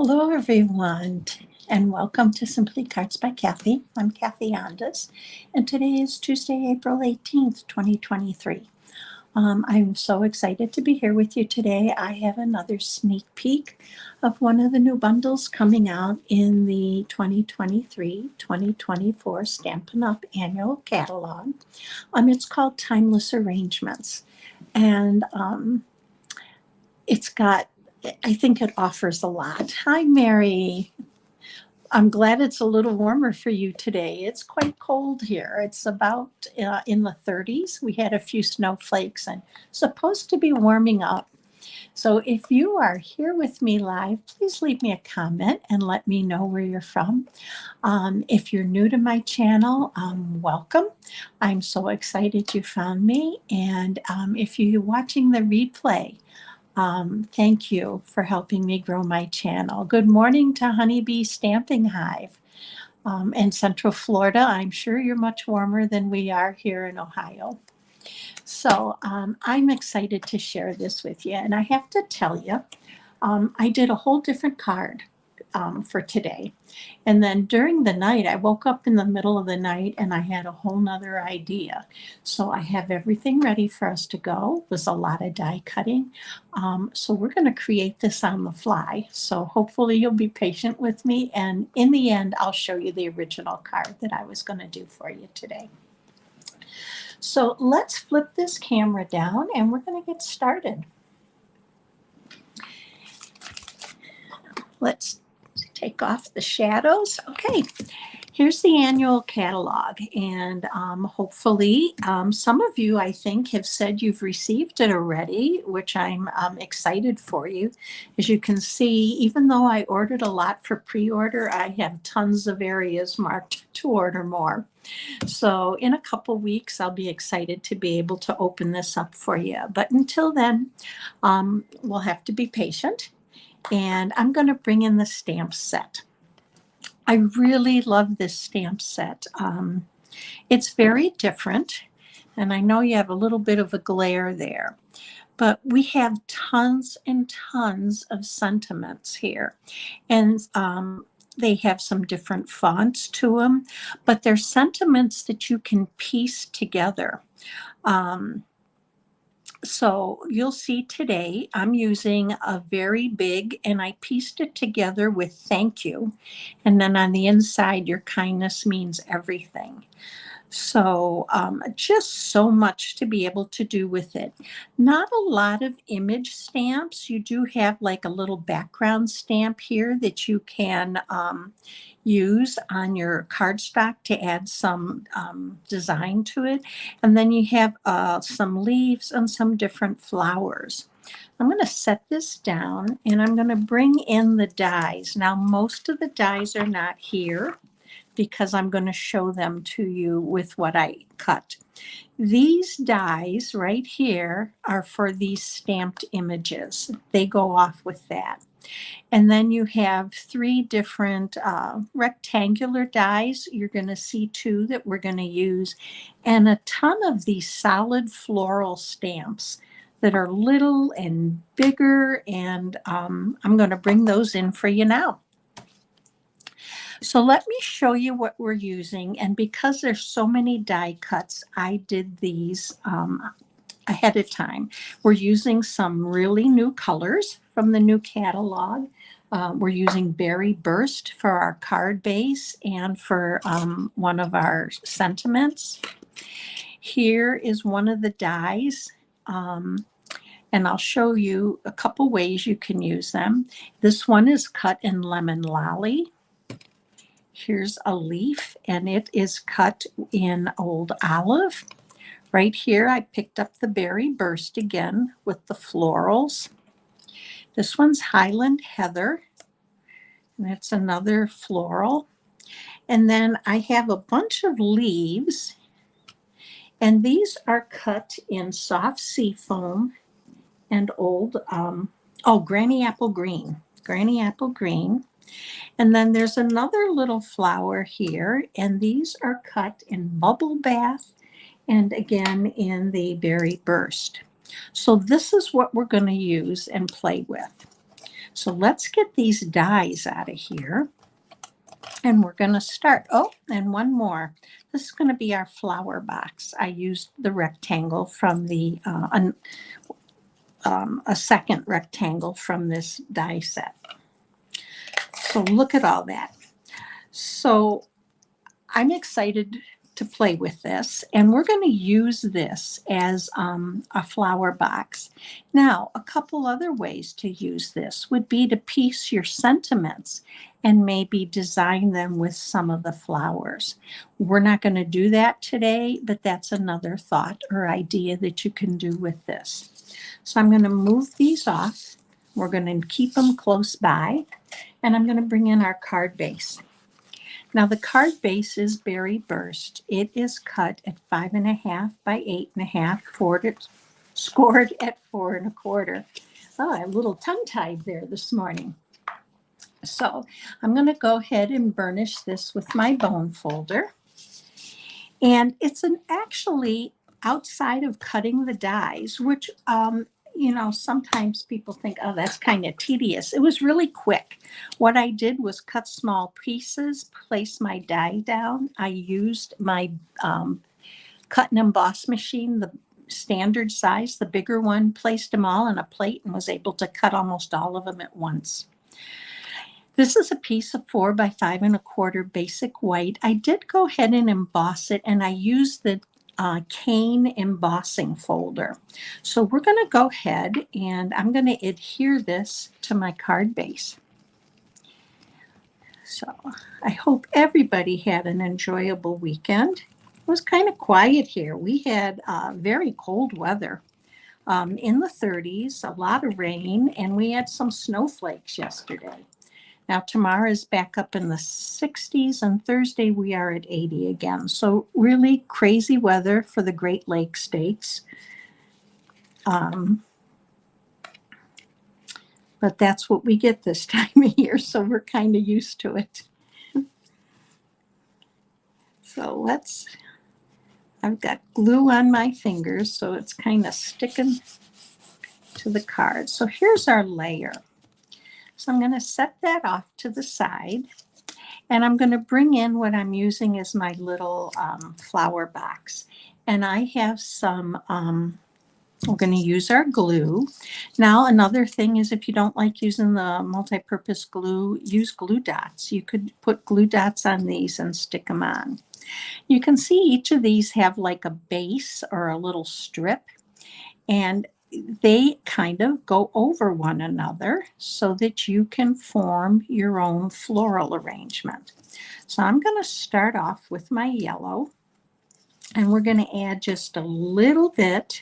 Hello, everyone, and welcome to Simply Cards by Kathy. I'm Kathy Ondas, and today is Tuesday, April 18th, 2023. I'm so excited to be here with you today. I have another sneak peek of one of the new bundles coming out in the 2023-2024 Stampin' Up! Annual Catalog. It's called Timeless Arrangements, and I think it offers a lot. Hi, Mary. I'm glad it's a little warmer for you today. It's quite cold here. It's about in the 30s. We had a few snowflakes and supposed to be warming up. So if you are here with me live, please leave me a comment and let me know where you're from. If you're new to my channel, welcome. I'm so excited you found me. And if you're watching the replay, thank you for helping me grow my channel. Good morning to Honeybee Stamping Hive in Central Florida. I'm sure you're much warmer than we are here in Ohio. So I'm excited to share this with you. And I have to tell you, I did a whole different card for today. And then during the night, I woke up in the middle of the night and I had a whole nother idea. So I have everything ready for us to go. It was a lot of die cutting. So we're going to create this on the fly. So hopefully you'll be patient with me. And in the end, I'll show you the original card that I was going to do for you today. So let's flip this camera down and we're going to get started. Let's take off the shadows. Okay, here's the annual catalog, and hopefully some of you, I think, have said you've received it already, which I'm excited for you. As you can see, even though I ordered a lot for pre-order, I have tons of areas marked to order more. So in a couple weeks, I'll be excited to be able to open this up for you. But until then, we'll have to be patient. And I'm going to bring in the stamp set. I really love this stamp set. It's very different, and I know you have a little bit of a glare there, but we have tons and tons of sentiments here. And they have some different fonts to them, but they're sentiments that you can piece together. So you'll see today I'm using a very big, and I pieced it together with thank you. And then on the inside, your kindness means everything. So just so much to be able to do with it. Not a lot of image stamps. You do have like a little background stamp here that you can use on your cardstock to add some design to it. And then you have some leaves and some different flowers. I'm going to set this down and I'm going to bring in the dies. Now, most of the dies are not here, because I'm going to show them to you with what I cut. These dies right here are for these stamped images. They go off with that. And then you have three different rectangular dies. You're going to see two that we're going to use, and a ton of these solid floral stamps that are little and bigger, and I'm going to bring those in for you now. So let me show you what we're using. And because there's so many die cuts, I did these ahead of time. We're using some really new colors from the new catalog. We're using Berry Burst for our card base and for one of our sentiments. Here is one of the dies. And I'll show you a couple ways you can use them. This one is cut in Lemon Lolly. Here's a leaf, and it is cut in Old Olive. Right here, I picked up the Berry Burst again with the florals. This one's Highland Heather, and it's another floral. And then I have a bunch of leaves, and these are cut in Soft Seafoam and old, Granny Apple Green. Granny Apple Green. And then there's another little flower here, and these are cut in Bubble Bath and again in the Berry Burst. So this is what we're going to use and play with. So let's get these dies out of here. And we're going to start. Oh, and one more. This is going to be our flower box. I used the rectangle from the, a second rectangle from this die set. So look at all that. So I'm excited to play with this, and we're going to use this as a flower box. Now, a couple other ways to use this would be to piece your sentiments and maybe design them with some of the flowers. We're not going to do that today, but that's another thought or idea that you can do with this. So I'm going to move these off. We're going to keep them close by, and I'm going to bring in our card base. Now the card base is berry burst. It is cut at 5.5 by 8.5, scored at 4.25. Oh, I'm a little tongue-tied there this morning. So I'm going to go ahead and burnish this with my bone folder. And it's actually outside of cutting the dies, which sometimes people think, oh, that's kind of tedious. It was really quick. What I did was cut small pieces, place my die down. I used my cut and emboss machine, the standard size, the bigger one, placed them all on a plate and was able to cut almost all of them at once. This is a piece of 4 by 5.25 basic white. I did go ahead and emboss it, and I used the cane embossing folder. So we're going to go ahead and I'm going to adhere this to my card base. So I hope everybody had an enjoyable weekend. It was kind of quiet here. We had very cold weather in the 30s, a lot of rain, and we had some snowflakes yesterday. Now, tomorrow is back up in the 60s, and Thursday we are at 80 again. So really crazy weather for the Great Lakes states. But that's what we get this time of year, so we're kind of used to it. So I've got glue on my fingers, so it's kind of sticking to the card. So here's our layer. So I'm going to set that off to the side. And I'm going to bring in what I'm using as my little flower box. And I have some, we're going to use our glue. Now, another thing is if you don't like using the multi-purpose glue, use glue dots. You could put glue dots on these and stick them on. You can see each of these have like a base or a little strip. And they kind of go over one another so that you can form your own floral arrangement. So I'm going to start off with my yellow, and we're going to add just a little bit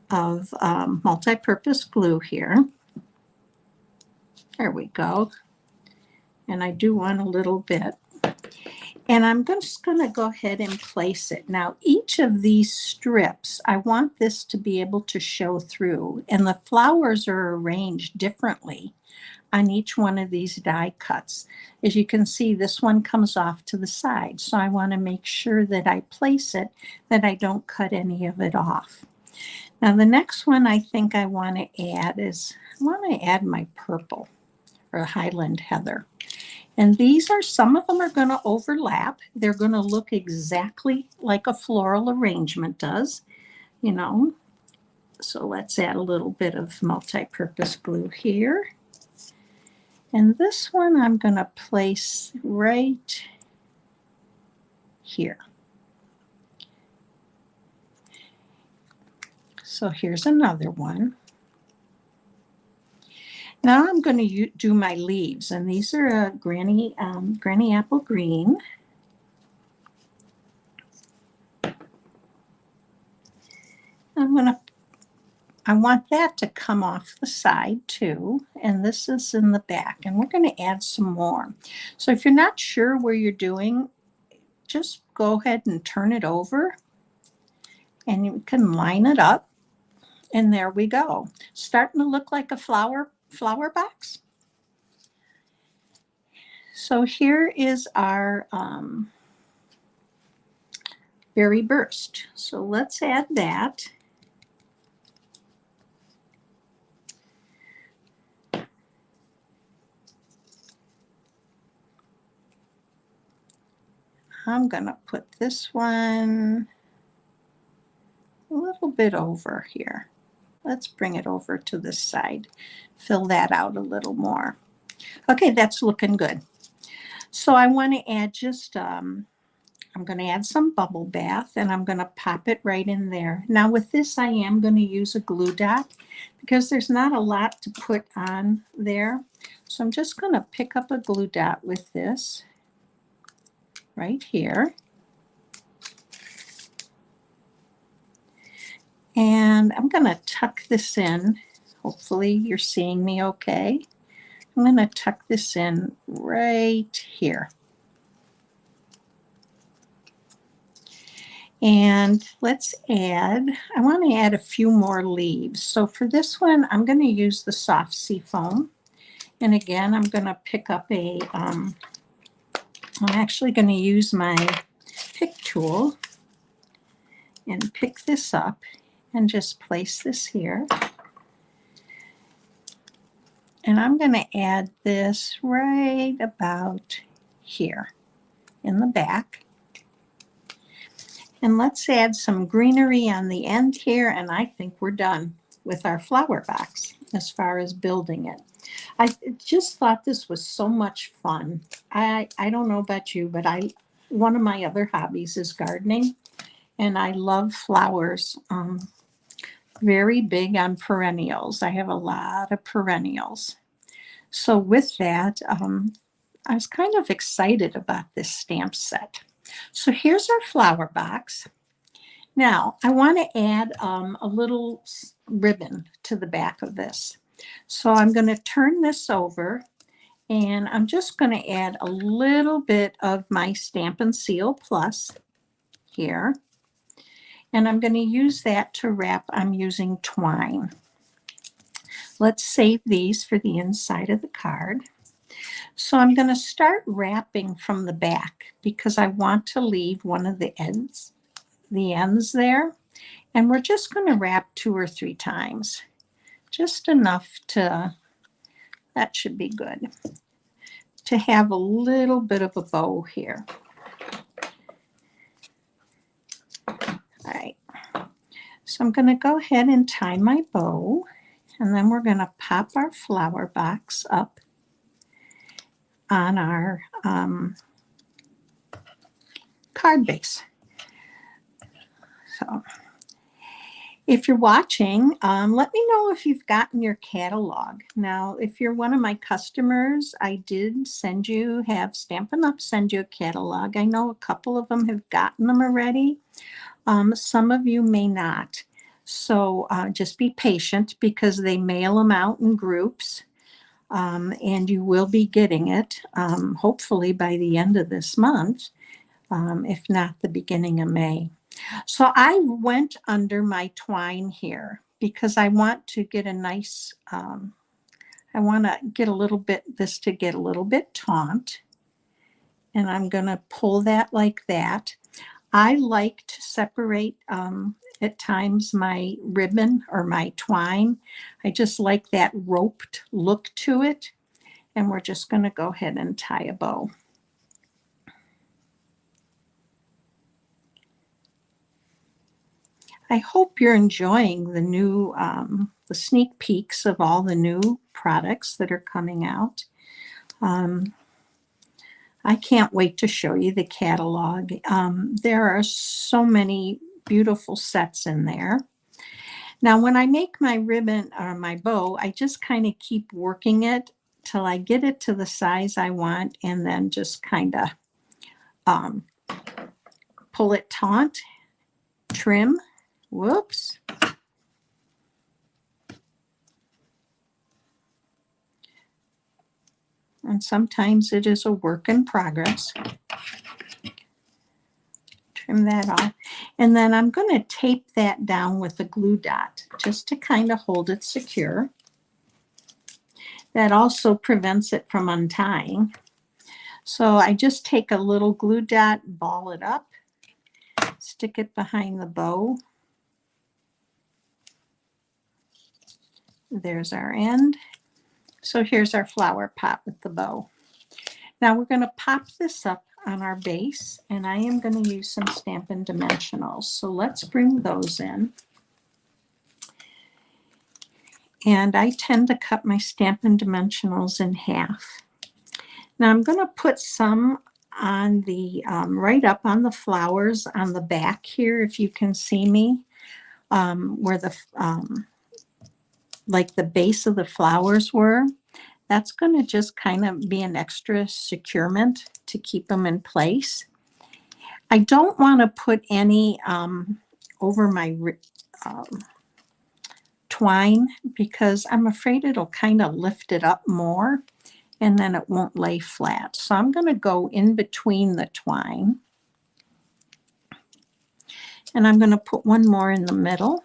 of multi-purpose glue here. There we go. And I do want a little bit. And I'm just going to go ahead and place it. Now, each of these strips, I want this to be able to show through. And the flowers are arranged differently on each one of these die cuts. As you can see, this one comes off to the side. So I want to make sure that I place it, that I don't cut any of it off. Now, the next one I think I want to add is, I want to add my purple or Highland Heather. And these are, some of them are going to overlap. They're going to look exactly like a floral arrangement does, So let's add a little bit of multi-purpose glue here. And this one I'm going to place right here. So here's another one. Now I'm going to do my leaves, and these are a granny apple green. I want that to come off the side too, and this is in the back, and we're going to add some more. So if you're not sure where you're doing, just go ahead and turn it over, and you can line it up, and there we go. Starting to look like a flower box. So here is our berry burst. So let's add that. I'm going to put this one a little bit over here. Let's bring it over to this side. Fill that out a little more. Okay, that's looking good. So I want to add just, I'm going to add some bubble bath, and I'm going to pop it right in there. Now with this, I am going to use a glue dot because there's not a lot to put on there. So I'm just going to pick up a glue dot with this right here. And I'm going to tuck this in. Hopefully you're seeing me okay. I'm going to tuck this in right here. And let's add, I want to add a few more leaves. So for this one, I'm going to use the soft sea foam. And again, I'm going to pick up I'm actually going to use my pick tool and pick this up and just place this here. And I'm going to add this right about here in the back. And let's add some greenery on the end here, and I think we're done with our flower box as far as building it. I just thought this was so much fun. I don't know about you, but one of my other hobbies is gardening, and I love flowers. Very big on perennials. I have a lot of perennials. So with that, I was kind of excited about this stamp set. So here's our flower box. Now I want to add a little ribbon to the back of this. So I'm going to turn this over, and I'm just going to add a little bit of my Stampin' Seal Plus here. And I'm going to use that to wrap. I'm using twine. Let's save these for the inside of the card. So I'm going to start wrapping from the back because I want to leave one of the ends there. And we're just going to wrap 2 or 3 times. Just enough to, that should be good, to have a little bit of a bow here. All right. So I'm going to go ahead and tie my bow, and then we're going to pop our flower box up on our card base. So if you're watching, let me know if you've gotten your catalog. Now, if you're one of my customers, I did have Stampin' Up! Send you a catalog. I know a couple of them have gotten them already. Some of you may not. So just be patient because they mail them out in groups. And you will be getting it, hopefully by the end of this month, if not the beginning of May. So I went under my twine here because I want to get a nice, I want to get a little bit, this to get a little bit taut. And I'm going to pull that like that. I like to separate at times my ribbon or my twine. I just like that roped look to it. And we're just going to go ahead and tie a bow. I hope you're enjoying the new, the sneak peeks of all the new products that are coming out. I can't wait to show you the catalog. There are so many beautiful sets in there. Now, when I make my ribbon or my bow, I just kind of keep working it till I get it to the size I want, and then just kind of pull it taut, trim. Whoops. And sometimes it is a work in progress. Trim that off. And then I'm going to tape that down with a glue dot just to kind of hold it secure. That also prevents it from untying. So I just take a little glue dot, ball it up, stick it behind the bow. There's our end. So here's our flower pot with the bow. Now we're going to pop this up on our base, and I am going to use some Stampin' Dimensionals. So let's bring those in. And I tend to cut my Stampin' Dimensionals in half. Now I'm going to put some on the, right up on the flowers on the back here, if you can see me, where the, like the base of the flowers were. That's going to just kind of be an extra securement to keep them in place. I don't want to put any over my twine, because I'm afraid it'll kind of lift it up more and then it won't lay flat. So I'm going to go in between the twine, and I'm going to put one more in the middle,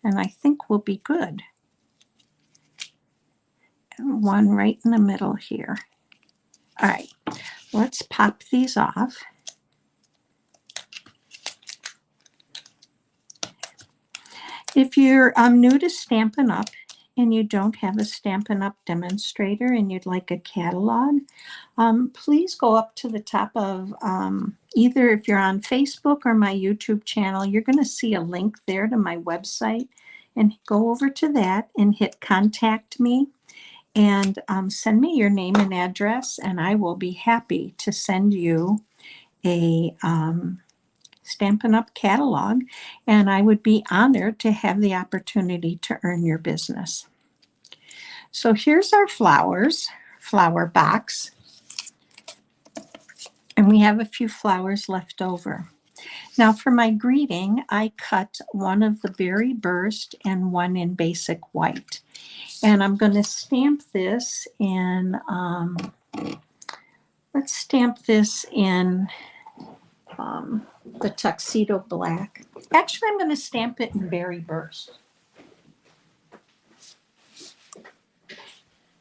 and I think we'll be good. And one right in the middle here. All right, let's pop these off. If you're new to Stampin' Up! And you don't have a Stampin' Up! Demonstrator and you'd like a catalog, please go up to the top of either, if you're on Facebook or my YouTube channel, you're going to see a link there to my website, and go over to that and hit Contact Me, and send me your name and address, and I will be happy to send you a Stampin' Up! Catalog, and I would be honored to have the opportunity to earn your business. So here's our flowers, flower box, and we have a few flowers left over. Now for my greeting, I cut one of the berry burst and one in basic white. And I'm going to stamp this in, let's stamp this in the tuxedo black. Actually, I'm going to stamp it in berry burst.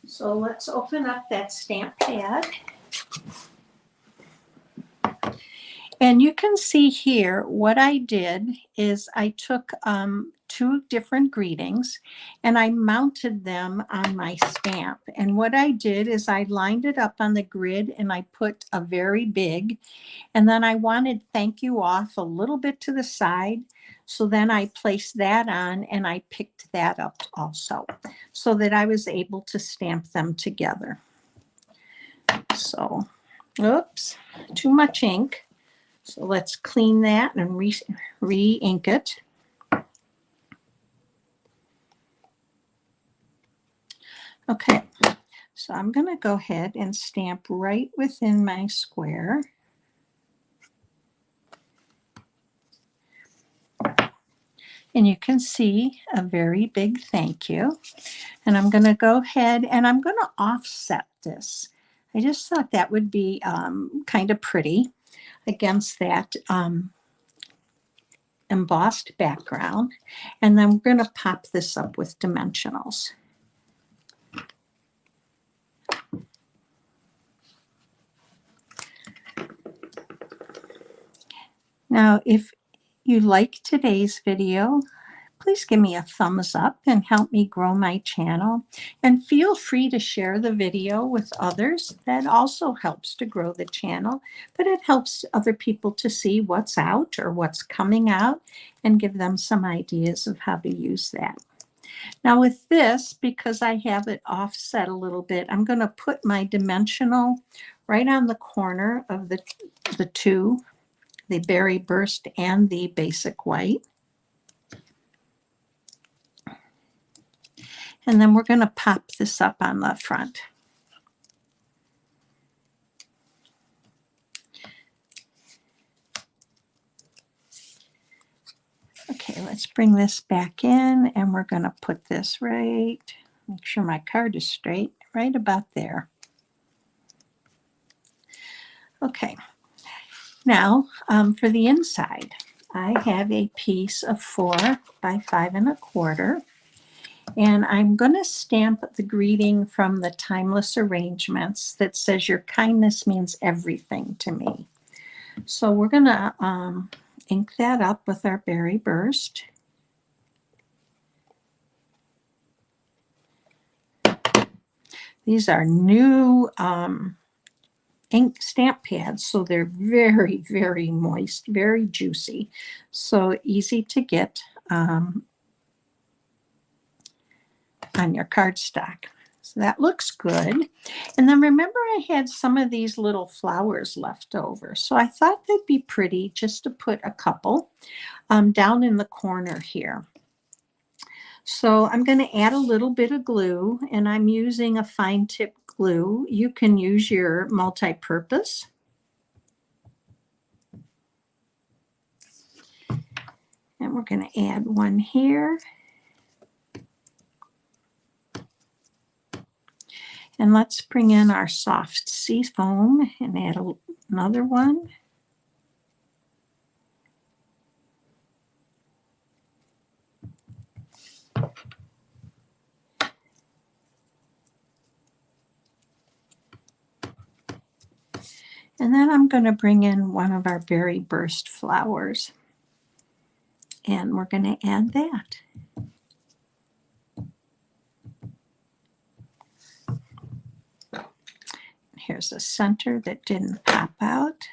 So let's open up that stamp pad. And you can see here what I did is I took two different greetings and I mounted them on my stamp. And what I did is I lined it up on the grid and I put a very big, and then I wanted thank you off a little bit to the side. So then I placed that on and I picked that up also, so that I was able to stamp them together. So, oops, too much ink. So let's clean that and re-ink it. Okay, so I'm going to go ahead and stamp right within my square. And you can see a very big thank you. And I'm going to go ahead and I'm going to offset this. I just thought that would be kind of pretty against that embossed background. And then we're going to pop this up with dimensionals. Now, if you like today's video, please give me a thumbs up and help me grow my channel. And feel free to share the video with others. That also helps to grow the channel, but it helps other people to see what's out or what's coming out and give them some ideas of how to use that. Now with this, because I have it offset a little bit, I'm going to put my dimensional right on the corner of the two, the berry burst and the basic white. And then we're going to pop this up on the front. Okay, let's bring this back in and we're going to put this right, make sure my card is straight, right about there. Okay, now for the inside, I have a piece of 4 by 5 1/4. And I'm going to stamp the greeting from the Timeless Arrangements that says, "Your kindness means everything to me." So we're going to ink that up with our berry burst. These are new ink stamp pads, so they're very, very moist, very juicy, so easy to get on your cardstock. So that looks good. And then remember I had some of these little flowers left over, so I thought they'd be pretty just to put a couple down in the corner here. So I'm going to add a little bit of glue, and I'm using a fine tip glue. You can use your multi-purpose. And we're going to add one here. And let's bring in our soft sea foam and add another one. And then I'm going to bring in one of our berry burst flowers. And we're going to add that. Here's a center that didn't pop out.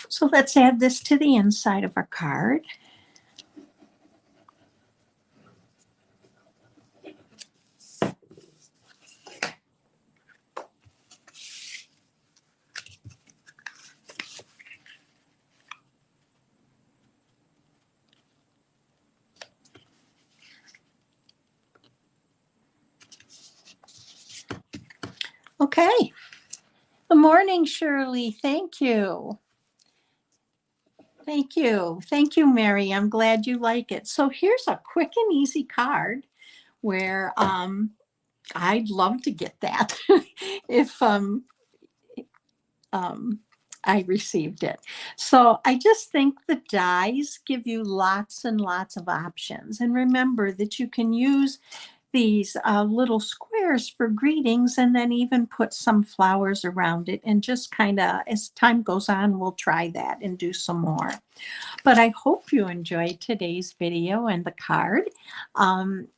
So let's add this to the inside of our card. Okay. Good morning, Shirley. Thank you. Thank you. Thank you, Mary. I'm glad you like it. So here's a quick and easy card where I'd love to get that if I received it. So I just think the dies give you lots and lots of options. And remember that you can use these little squares for greetings, and then even put some flowers around it, and just kind of, as time goes on, we'll try that and do some more. But I hope you enjoyed today's video and the card. And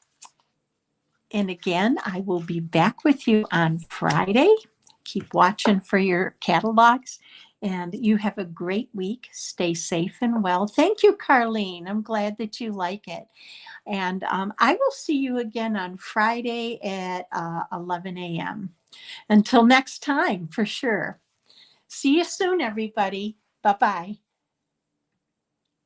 again, I will be back with you on Friday. Keep watching for your catalogs, and you have a great week. Stay safe and well. Thank you, Carlene. I'm glad that you like it. And I will see you again on Friday at 11 a.m. Until next time, for sure. See you soon, everybody. Bye-bye.